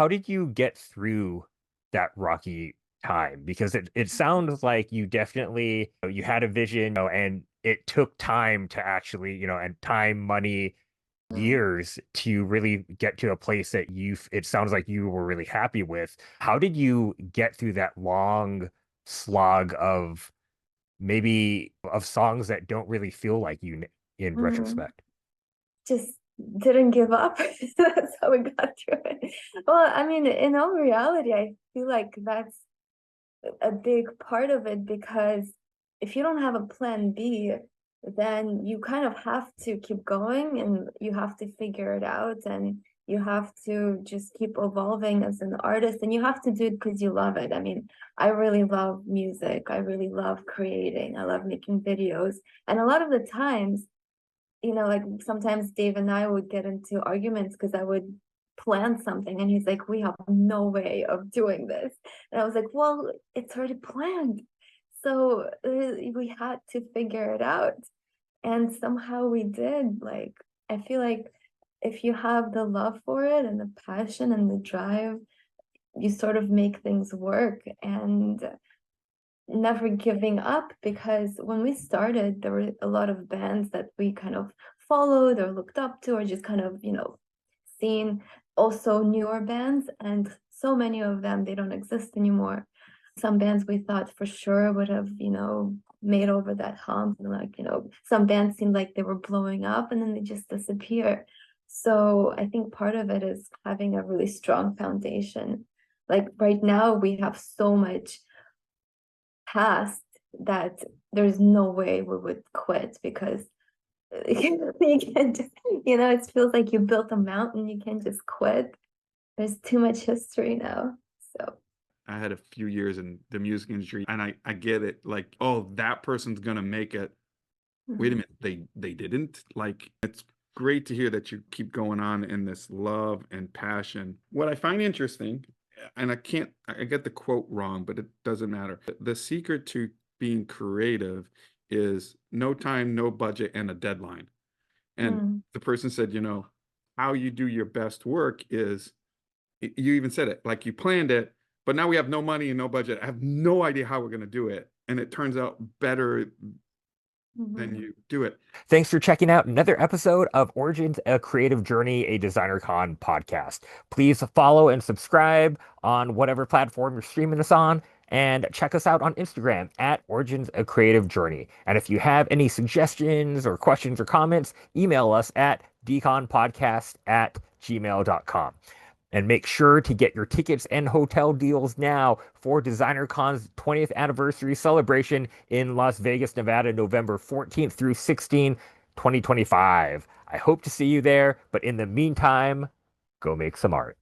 did you get through that rocky time? Because it sounds like you definitely you had a vision, and it took time to actually, and time, money, Mm. years to really get to a place that it sounds like you were really happy with. How did you get through that long slog of maybe of songs that don't really feel like you in Mm. retrospect? Just didn't give up. That's how we got through it. Well, I mean, in all reality, I feel like that's a big part of it because if you don't have a plan B, then you kind of have to keep going and you have to figure it out and you have to just keep evolving as an artist and you have to do it because you love it. I mean, I really love music. I really love creating. I love making videos. And a lot of the times, like sometimes Dave and I would get into arguments because I would plan something and he's like, we have no way of doing this. And I was like, well, it's already planned. So we had to figure it out. And somehow we did. Like, I feel like if you have the love for it and the passion and the drive, you sort of make things work. And never giving up because when we started, there were a lot of bands that we kind of followed or looked up to or just kind of, seen also newer bands. And so many of them, they don't exist anymore. Some bands we thought for sure would have, made over that hump. And like, some bands seemed like they were blowing up and then they just disappear. So I think part of it is having a really strong foundation. Like right now, we have so much past that there's no way we would quit because you can't just, it feels like you built a mountain, you can't just quit. There's too much history now. So, I had a few years in the music industry and I get it. Like, oh, that person's gonna make it. Wait a mhm. minute, they didn't. Like, it's great to hear that you keep going on in this love and passion. What I find interesting, and I get the quote wrong, but it doesn't matter. The secret to being creative is no time, no budget, and a deadline. And Mm. the person said, how you do your best work is, you even said it, like you planned it, but now we have no money and no budget. I have no idea how we're going to do it. And it turns out better than Mhm. you do it. Thanks for checking out another episode of Origins, a Creative Journey, a Designer Con podcast. Please follow and subscribe on whatever platform you're streaming this on, and check us out on Instagram at Origins, a Creative Journey. And if you have any suggestions or questions or comments, email us at deconpodcast@gmail.com. And make sure to get your tickets and hotel deals now for DesignerCon's 20th anniversary celebration in Las Vegas, Nevada, November 14th through 16th, 2025. I hope to see you there, but in the meantime, go make some art.